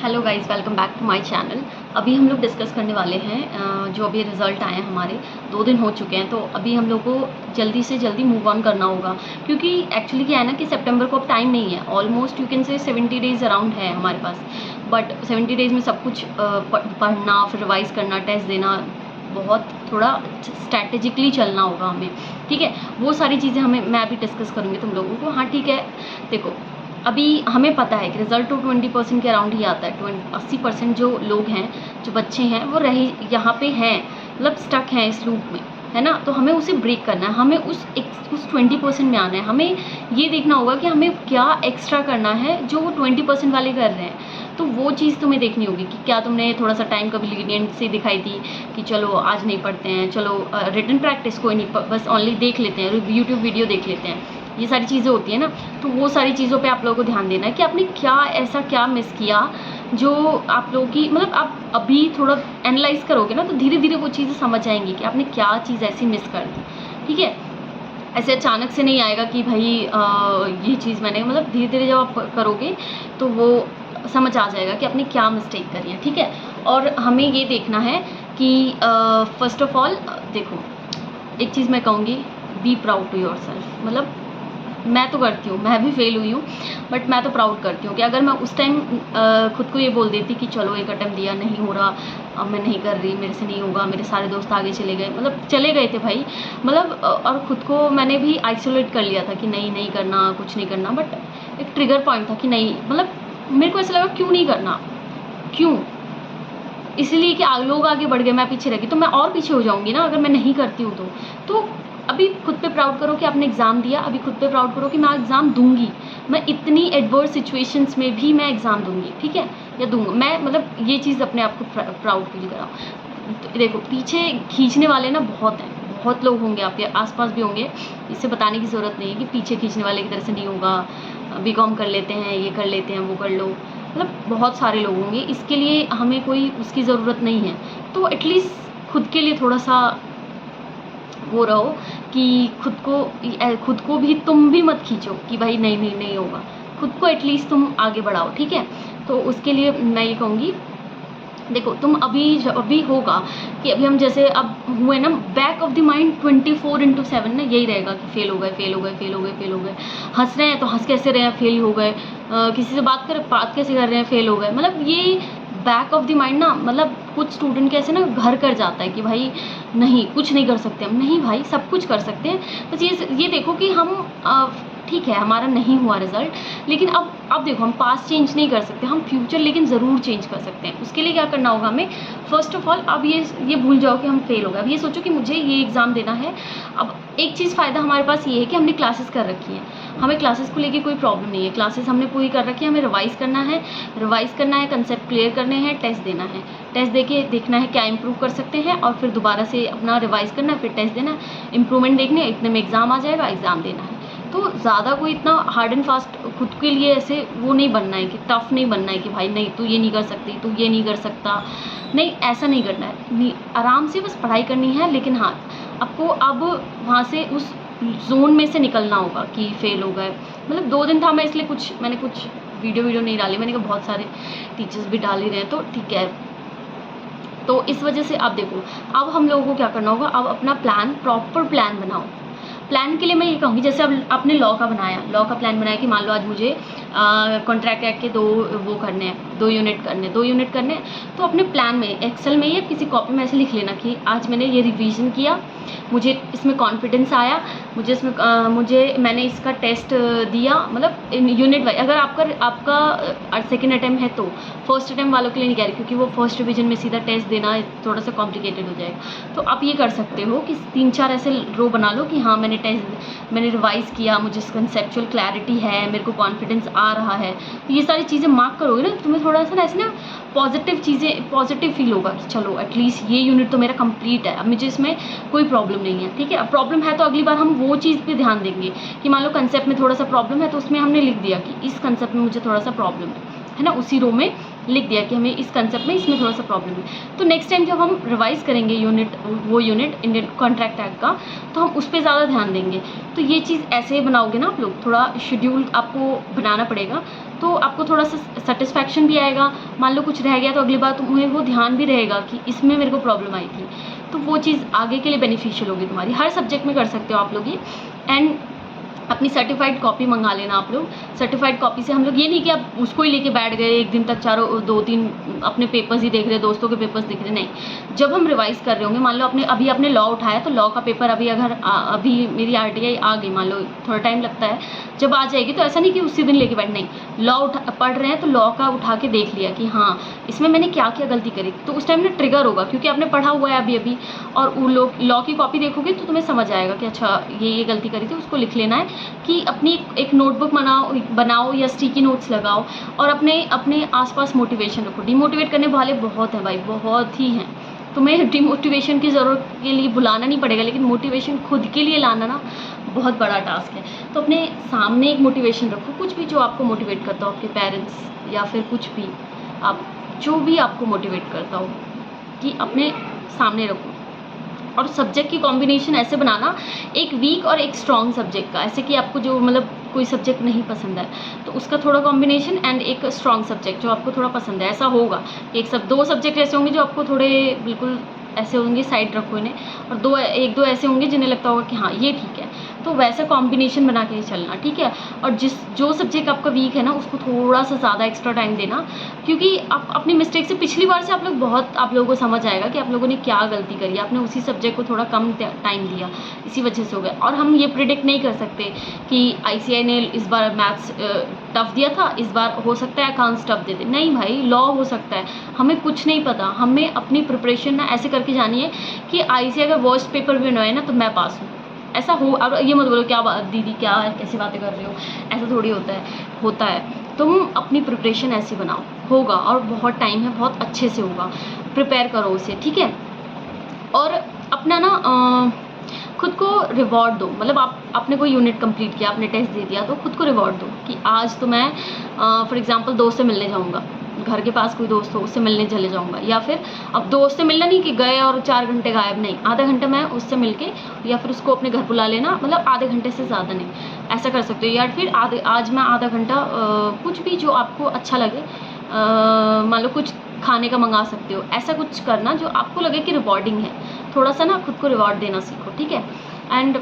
Hello guys, welcome back to my channel. अभी हम लोग डिस्कस करने वाले हैं जो अभी रिज़ल्ट आए हैं हमारे 2 दिन हो चुके हैं। तो अभी हम लोग को जल्दी से जल्दी मूव ऑन करना होगा, क्योंकि एक्चुअली क्या है ना कि सितंबर को अब टाइम नहीं है। Almost you can say 70 days around है हमारे पास, बट 70 डेज़ में सब कुछ पढ़ना, फिर रिवाइज़ करना, टेस्ट देना, बहुत थोड़ा स्ट्रैटेजिकली चलना होगा हमें, ठीक है। वो सारी चीज़ें मैं अभी डिस्कस करूँगी तुम लोगों को। हाँ ठीक है, देखो अभी हमें पता है कि रिज़ल्ट तो 20% के अराउंड ही आता है। 80% जो लोग हैं, जो बच्चे हैं, वो यहाँ पे हैं, मतलब स्टक हैं इस लूप में, है ना। तो हमें उसे ब्रेक करना है, हमें उस 20% में आना है। हमें ये देखना होगा कि हमें क्या एक्स्ट्रा करना है जो वो 20% वाले कर रहे हैं। तो वो चीज़ तुम्हें देखनी होगी कि क्या तुमने थोड़ा सा टाइम कभी लीनियंसी दिखाई थी कि चलो आज नहीं पढ़ते हैं, चलो रिटन प्रैक्टिस कोई नहीं, बस ओनली देख लेते हैं, यूट्यूब वीडियो देख लेते हैं। ये सारी चीज़ें होती है ना। तो वो सारी चीज़ों पे आप लोगों को ध्यान देना है कि आपने क्या मिस किया, जो आप लोगों की मतलब आप अभी थोड़ा एनालाइज करोगे ना तो धीरे धीरे वो चीज़ें समझ आएंगी कि आपने क्या चीज़ ऐसी मिस कर दी, ठीक है। ऐसे अचानक से नहीं आएगा कि भाई ये चीज़ मैंने, मतलब धीरे धीरे जब आप करोगे तो वो समझ आ जाएगा कि आपने क्या मिस्टेक करी है, ठीक है। और हमें ये देखना है कि फर्स्ट ऑफ ऑल देखो, एक चीज़ मैं कहूँगी, be proud to yourself. मतलब मैं तो करती हूँ, मैं भी फेल हुई हूँ, बट मैं तो प्राउड करती हूँ कि अगर मैं उस टाइम खुद को ये बोल देती कि चलो एक अटेम्प्ट दिया, नहीं हो रहा, अब मैं नहीं कर रही, मेरे से नहीं होगा, मेरे सारे दोस्त आगे चले गए, मतलब चले गए थे भाई, मतलब और खुद को मैंने भी आइसोलेट कर लिया था कि नहीं करना, कुछ नहीं करना। बट एक ट्रिगर पॉइंट था कि नहीं, मतलब मेरे को ऐसा लगा क्यों नहीं करना, क्यों, इसलिए कि लोग आगे बढ़ गए, मैं पीछे रह गई, तो मैं और पीछे हो जाऊँगी ना अगर मैं नहीं करती हूँ तो अभी खुद पे प्राउड करो कि आपने एग्ज़ाम दिया, अभी खुद पे प्राउड करो कि मैं एग्ज़ाम दूंगी, मैं इतनी एडवर्स सिचुएशंस में भी मैं एग्ज़ाम दूंगी, ठीक है, या दूंगा मैं, मतलब ये चीज़ अपने आप को प्राउड फील कराओ। तो देखो पीछे खींचने वाले ना बहुत हैं, बहुत लोग होंगे, आपके आसपास भी होंगे, इससे बताने की ज़रूरत नहीं है कि पीछे खींचने वाले की तरह से नहीं होगा, बीकॉम कर लेते हैं, ये कर लेते हैं, वो कर लो, मतलब बहुत सारे लोग होंगे, इसके लिए हमें कोई उसकी ज़रूरत नहीं है। तो एटलीस्ट खुद के लिए थोड़ा सा वो रहो कि खुद को भी तुम भी मत खींचो कि भाई नहीं होगा, खुद को एटलीस्ट तुम आगे बढ़ाओ, ठीक है। तो उसके लिए मैं ये कहूँगी, देखो तुम अभी होगा कि अभी हम जैसे अब हुए ना, बैक ऑफ द माइंड 24/7 ना यही रहेगा कि फेल हो गए, हंस रहे हैं तो हंस कैसे रहे हैं, फेल हो गए, किसी से बात कैसे कर रहे हैं, फेल हो गए, मतलब ये बैक ऑफ द माइंड ना, मतलब कुछ स्टूडेंट कैसे ना घर कर जाता है कि भाई नहीं कुछ नहीं कर सकते हम, नहीं भाई सब कुछ कर सकते हैं। बस ये देखो कि हम ठीक है हमारा नहीं हुआ रिजल्ट, लेकिन अब देखो हम पास्ट चेंज नहीं कर सकते, हम फ्यूचर लेकिन ज़रूर चेंज कर सकते हैं। उसके लिए क्या करना होगा हमें, फर्स्ट ऑफ ऑल अब ये भूल जाओ कि हम फेल हो गए, अब ये सोचो कि मुझे ये एग्ज़ाम देना है। अब एक चीज़ फ़ायदा हमारे पास ये है कि हमने क्लासेस कर रखी हैं, हमें क्लासेस को लेके कोई प्रॉब्लम नहीं है, क्लासेस हमने पूरी कर रखी है, हमें रिवाइज़ करना है, कंसेप्ट क्लियर करने हैं, टेस्ट देना है, टेस्ट देके देखना है क्या इंप्रूव कर सकते हैं, और फिर दोबारा से अपना रिवाइज़ करना है, फिर टेस्ट देना है, इंप्रूवमेंट देखने, इतने में एग्ज़ाम आ जाएगा, एग्ज़ाम देना है। तो ज़्यादा कोई इतना हार्ड एंड फास्ट खुद के लिए ऐसे वो नहीं बनना है कि टफ़ नहीं बनना है कि भाई नहीं तू ये नहीं कर सकती, तू ये नहीं कर सकता, नहीं ऐसा नहीं करना है। आराम से बस पढ़ाई करनी है, लेकिन हाँ आपको अब वहाँ से उस जोन में से निकलना होगा कि फेल हो गए। मतलब 2 दिन था, मैं इसलिए मैंने कुछ वीडियो नहीं डाली, मैंने कहा बहुत सारे टीचर्स भी डाल ही रहे हैं तो ठीक है। तो इस वजह से आप देखो, अब हम लोगों को क्या करना होगा, अब अपना प्रॉपर प्लान बनाओ। प्लान के लिए मैं ये कहूँगी, जैसे अब आपने लॉ का प्लान बनाया कि मान लो आज मुझे कॉन्ट्रैक्ट एक्ट के 2 यूनिट करने हैं, तो अपने प्लान में एक्सेल में या किसी कॉपी में ऐसे लिख लेना कि आज मैंने ये रिवीजन किया, मुझे इसमें कॉन्फिडेंस आया, मैंने इसका टेस्ट दिया, मतलब यूनिट वाइज। अगर आपका सेकेंड अटैम्प्ट है तो फर्स्ट अटैम्प्ट वालों के लिए नहीं कह रही, क्योंकि वो फर्स्ट रिवीजन में सीधा टेस्ट देना थोड़ा सा कॉम्प्लिकेटेड हो जाएगा। तो आप ये कर सकते हो कि 3-4 ऐसे रो बना लो कि हाँ मैंने रिवाइज़ किया, मुझे कंसेप्चुअल क्लैरिटी है, मेरे को कॉन्फिडेंस आ रहा है। तो ये सारी चीज़ें मार्क करोगे ना, तुम्हें थोड़ा सा ऐसे ना पॉजिटिव फील होगा कि चलो एटलीस्ट ये यूनिट तो मेरा कंप्लीट है, अब मुझे इसमें कोई प्रॉब्लम नहीं है, ठीक है। अब प्रॉब्लम है तो अगली बार हम वो चीज़ पे ध्यान देंगे कि मान लो कंसेप्ट में थोड़ा सा प्रॉब्लम है, तो उसमें हमने लिख दिया कि इस कंसेप्ट में मुझे थोड़ा सा प्रॉब्लम है ना, उसी रो में लिख दिया कि हमें इस कंसेप्ट में इसमें थोड़ा सा प्रॉब्लम है। तो नेक्स्ट टाइम जब हम रिवाइज़ करेंगे वो यूनिट इंडियन कॉन्ट्रैक्ट एक्ट का, तो हम उस पर ज़्यादा ध्यान देंगे। तो ये चीज़ ऐसे ही बनाओगे ना आप लोग, थोड़ा शेड्यूल आपको बनाना पड़ेगा तो आपको थोड़ा सा सेटिस्फैक्शन भी आएगा। मान लो कुछ रह गया तो अगली बार तुम्हें वो ध्यान भी रहेगा कि इसमें मेरे को प्रॉब्लम आई थी, तो वो चीज़ आगे के लिए बेनिफिशियल होगी तुम्हारी। हर सब्जेक्ट में कर सकते हो आप लोग ये। एंड अपनी सर्टिफाइड कॉपी मंगा लेना आप लोग। सर्टिफाइड कॉपी से हम लोग ये नहीं कि आप उसको ही लेके बैठ गए एक दिन तक, चारों 2-3 अपने पेपर्स ही देख रहे, दोस्तों के पेपर्स देख रहे, नहीं। जब हम रिवाइज कर रहे होंगे, मान लो अभी आपने लॉ उठाया तो लॉ का पेपर अभी अगर अभी मेरी RTI आ गई, मान लो थोड़ा टाइम लगता है, जब आ जाएगी तो ऐसा नहीं कि उसी दिन लेके बैठ, नहीं। लॉ पढ़ रहे हैं तो लॉ का उठा के देख लिया कि हाँ इसमें मैंने क्या क्या गलती करी, तो उस टाइम में ट्रिगर होगा क्योंकि आपने पढ़ा हुआ है अभी और वो लॉ की कॉपी देखोगे तो तुम्हें समझ आएगा कि अच्छा ये गलती करी थी, उसको लिख लेना है। कि अपनी एक नोटबुक बनाओ या स्टिकी नोट्स लगाओ और अपने आसपास मोटिवेशन रखो। डिमोटिवेट करने वाले बहुत हैं भाई, बहुत ही हैं। तुम्हें डिमोटिवेशन की ज़रूरत के लिए बुलाना नहीं पड़ेगा, लेकिन मोटिवेशन खुद के लिए लाना ना बहुत बड़ा टास्क है। तो अपने सामने एक मोटिवेशन रखो, कुछ भी जो आपको मोटिवेट करता हो, आपके पेरेंट्स या फिर कुछ भी, आप जो भी आपको मोटिवेट करता हो कि अपने सामने रखो। और सब्जेक्ट की कॉम्बिनेशन ऐसे बनाना, एक वीक और एक स्ट्रॉन्ग सब्जेक्ट का, ऐसे कि आपको जो मतलब कोई सब्जेक्ट नहीं पसंद है तो उसका थोड़ा कॉम्बिनेशन, एंड एक स्ट्रॉन्ग सब्जेक्ट जो आपको थोड़ा पसंद है, ऐसा होगा। दो सब्जेक्ट ऐसे होंगे जो आपको थोड़े बिल्कुल ऐसे होंगे, साइड रखो इन्हें, और एक दो ऐसे होंगे जिन्हें लगता होगा कि हाँ ये ठीक है, तो वैसा कॉम्बिनेशन बना के चलना, ठीक है। और जो सब्जेक्ट आपका वीक है ना उसको थोड़ा सा ज़्यादा एक्स्ट्रा टाइम देना, क्योंकि आप अपनी मिस्टेक से पिछली बार से आप लोगों को समझ आएगा कि आप लोगों ने क्या गलती करी, आपने उसी सब्जेक्ट को थोड़ा कम टाइम दिया, इसी वजह से हो गया। और हम ये प्रिडिक्ट नहीं कर सकते कि ICI ने इस बार मैथ्स टफ दिया था, इस बार हो सकता है अकाउंट्स टफ दे दे, नहीं भाई, लॉ हो सकता है, हमें कुछ नहीं पता। हमें अपनी प्रिपरेशन ना ऐसे करके जानी है कि ICI अगर वर्स्ट पेपर भी बनाए ना तो मैं पास हूँ, ऐसा हो। अब ये मत बोलो क्या बात दीदी, क्या कैसी बातें कर रहे हो, ऐसा थोड़ी होता है। तुम अपनी प्रिपरेशन ऐसी बनाओ, होगा, और बहुत टाइम है, बहुत अच्छे से होगा, प्रिपेयर करो उसे, ठीक है। और अपना ना खुद को रिवॉर्ड दो, मतलब आपने कोई यूनिट कंप्लीट किया, आपने टेस्ट दे दिया, तो खुद को रिवॉर्ड दो कि आज तो मैं फॉर एग्जांपल दोस्त से मिलने जाऊंगा, घर के पास कोई दोस्त हो उससे मिलने चले जाऊंगा, या फिर अब दोस्त से मिलना नहीं कि गए और 4 घंटे गायब, नहीं, आधा घंटा मैं उससे मिलके या फिर उसको अपने घर बुला लेना, मतलब आधे घंटे से ज़्यादा नहीं, ऐसा कर सकते हो। या फिर आज मैं आधा घंटा कुछ भी जो आपको अच्छा लगे, मान लो कुछ खाने का मंगा सकते हो, ऐसा कुछ करना जो आपको लगे कि रिवॉर्डिंग है। थोड़ा सा ना खुद को रिवॉर्ड देना सीखो, ठीक है। एंड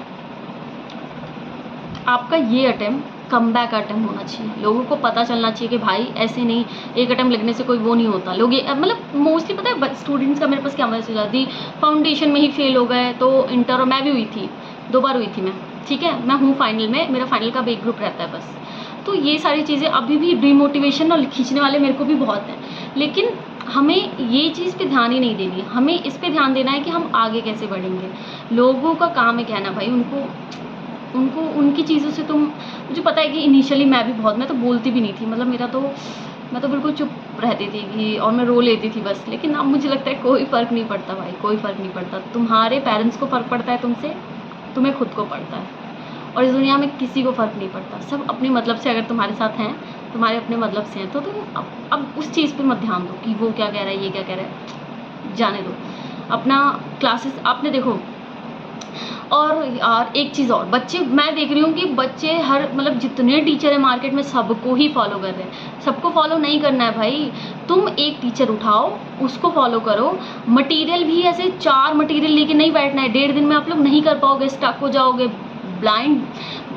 आपका ये अटेम्प्ट कमबैक अटेम्प्ट होना चाहिए, लोगों को पता चलना चाहिए कि भाई ऐसे नहीं, एक अटेम्प्ट लगने से कोई वो नहीं होता। लोग ये मतलब मोस्टली पता है स्टूडेंट्स का मेरे पास क्या मैसेज आती, फाउंडेशन में ही फेल हो गए, तो इंटर, मैं भी हुई थी, 2 बार हुई थी मैं, ठीक है। मैं हूँ फाइनल में, मेरा फाइनल का एक ग्रुप रहता है बस। तो ये सारी चीज़ें अभी भी डिमोटिवेशन और खींचने वाले मेरे को भी बहुत हैं, लेकिन हमें ये चीज़ पे ध्यान ही नहीं देनी है, हमें इस पे ध्यान देना है कि हम आगे कैसे बढ़ेंगे। लोगों का काम है कहना भाई, उनको उनकी चीज़ों से मुझे पता है कि इनिशियली मैं तो बोलती भी नहीं थी, मतलब मैं तो बिल्कुल चुप रहती थी कि, और मैं रो लेती थी बस। लेकिन अब मुझे लगता है कोई फ़र्क नहीं पड़ता भाई, कोई फ़र्क नहीं पड़ता। तुम्हारे पेरेंट्स को फ़र्क पड़ता है तुमसे, तुम्हें खुद को पड़ता है, और इस दुनिया में किसी को फ़र्क नहीं पड़ता। सब अपने मतलब से अगर तुम्हारे साथ हैं, तुम्हारे अपने मतलब से हैं, तो तुम अब उस चीज़ पर मत ध्यान दो कि वो क्या कह रहा है, ये क्या कह रहा है, जाने दो। अपना क्लासेस आपने देखो। और एक चीज़ और, बच्चे, मैं देख रही हूँ कि बच्चे मतलब जितने टीचर हैं मार्केट में सबको ही फॉलो कर रहे हैं। सबको फॉलो नहीं करना है भाई, तुम एक टीचर उठाओ, उसको फॉलो करो। मटेरियल भी ऐसे 4 मटेरियल लेके नहीं बैठना है, 1.5 दिन में आप लोग नहीं कर पाओगे, स्टक हो जाओगे, ब्लाइंड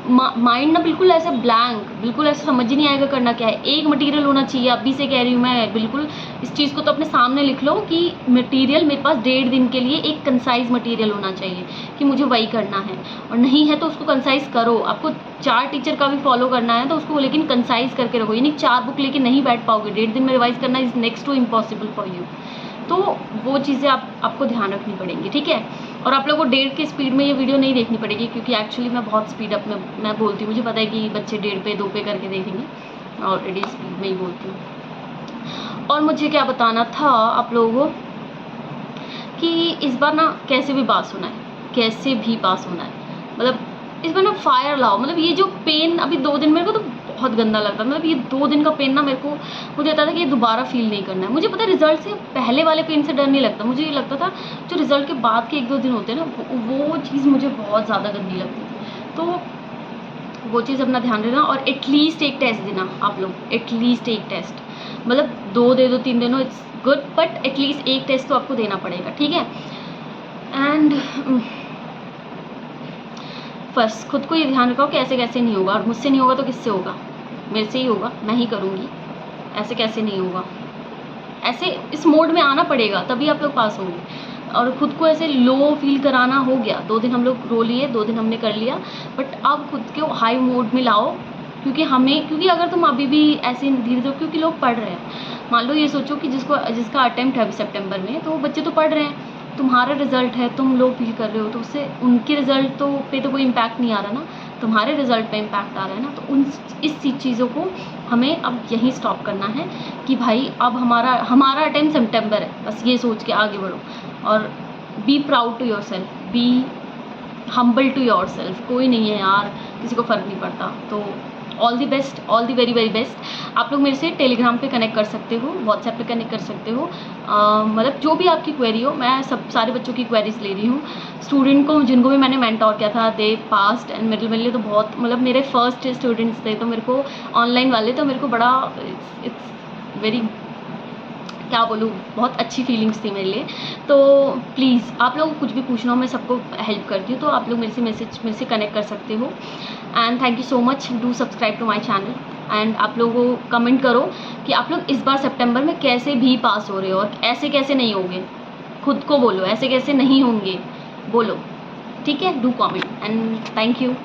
माइंड ना बिल्कुल ऐसे ब्लैंक, बिल्कुल ऐसे समझ ही नहीं आएगा करना क्या है। एक मटेरियल होना चाहिए, अभी से कह रही हूँ मैं, बिल्कुल इस चीज़ को तो अपने सामने लिख लो कि मटेरियल मेरे पास 1.5 दिन के लिए एक कंसाइज मटेरियल होना चाहिए कि मुझे वही करना है, और नहीं है तो उसको कंसाइज करो। आपको 4 टीचर का भी फॉलो करना है तो उसको लेकिन कंसाइज करके रखो, यानी 4 बुक लेके नहीं बैठ पाओगे, 1.5 दिन में रिवाइज करना is next to impossible for you. तो वो चीज़ें आपको ध्यान रखनी पड़ेंगी, ठीक है। और आप लोगों को 1.5 के स्पीड में ये वीडियो नहीं देखनी पड़ेगी, क्योंकि एक्चुअली मैं बहुत स्पीड अप में मैं बोलती हूँ, मुझे पता है कि बच्चे 1.5 पे 2 पे करके देखेंगे, ऑलरेडी स्पीड में ही बोलती हूँ। और मुझे क्या बताना था आप लोगों को कि इस बार ना कैसे भी पास होना है, कैसे भी पास होना है, मतलब इस बार ना फायर लाओ। मतलब ये जो पेन अभी 2 दिन मेरे को तो बहुत गंदा लगता है, मतलब ये 2 दिन का पेन ना मुझे लगता था कि ये दोबारा फील नहीं करना है। मुझे पता है रिजल्ट से पहले वाले पेन से डर नहीं लगता, मुझे ये लगता था जो रिजल्ट के बाद के 1-2 दिन होते हैं ना, वो चीज़ मुझे बहुत ज़्यादा गंदी लगती थी। तो वो चीज़ अपना ध्यान रखना, और एटलीस्ट एक टेस्ट देना आप लोग, एटलीस्ट एक टेस्ट, मतलब 2 दे दो 3 दे दो इट्स गुड, बट एटलीस्ट एक टेस्ट तो आपको देना पड़ेगा, ठीक है। एंड फर्स्ट खुद को ये ध्यान रखो कि ऐसे कैसे नहीं होगा, और मुझसे नहीं होगा तो किससे होगा, मेरे से ही होगा, मैं ही करूँगी, ऐसे कैसे नहीं होगा। ऐसे इस मोड में आना पड़ेगा तभी आप लोग पास होंगे। और खुद को ऐसे लो फील कराना हो गया, 2 दिन हम लोग रो लिए, 2 दिन हमने कर लिया, बट अब खुद को हाई मोड में लाओ, क्योंकि अगर तुम अभी भी ऐसे धीरे धीरे, क्योंकि लोग पढ़ रहे हैं, मान लो ये सोचो कि जिसका अटेम्प्ट है अभी सितंबर में, तो बच्चे तो पढ़ रहे हैं, तुम्हारा रिजल्ट है, तुम लो फील कर रहे हो, तो उससे उनके रिजल्ट पे तो कोई इम्पैक्ट नहीं आ रहा ना, तुम्हारे रिजल्ट पे इम्पैक्ट आ रहा है ना। तो इस चीज़ों को हमें अब यहीं स्टॉप करना है कि भाई अब हमारा अटेम्प्ट सितंबर है, बस ये सोच के आगे बढ़ो, और be proud to yourself, be humble to yourself. कोई नहीं है यार, किसी को फ़र्क नहीं पड़ता। तो all the best, all the very very best. आप लोग मेरे से टेलीग्राम पे कनेक्ट कर सकते हो, व्हाट्सएप पे कनेक्ट कर सकते हो, मतलब जो भी आपकी क्वेरी हो, मैं सारे बच्चों की क्वेरीज ले रही हूँ। स्टूडेंट को जिनको भी मैंने मेंटोर किया था, दे पास्ट एंड मेरे लिए तो बहुत, मतलब मेरे फर्स्ट स्टूडेंट्स थे, तो मेरे को ऑनलाइन वाले, तो मेरे को बड़ा इट्स वेरी, क्या बोलूँ, बहुत अच्छी फीलिंग्स थी मेरे लिए। तो प्लीज़ आप लोगों को कुछ भी पूछना हो, मैं सबको हेल्प करती हूँ, तो आप लोग मेरे से कनेक्ट कर सकते हो। And thank you so much, do subscribe to my channel. And आप लोगों को कमेंट करो कि आप लोग इस बार सितंबर में कैसे भी पास हो रहे हो, और ऐसे कैसे नहीं होंगे, खुद को बोलो, ऐसे कैसे नहीं होंगे बोलो, ठीक है। Do comment and thank you.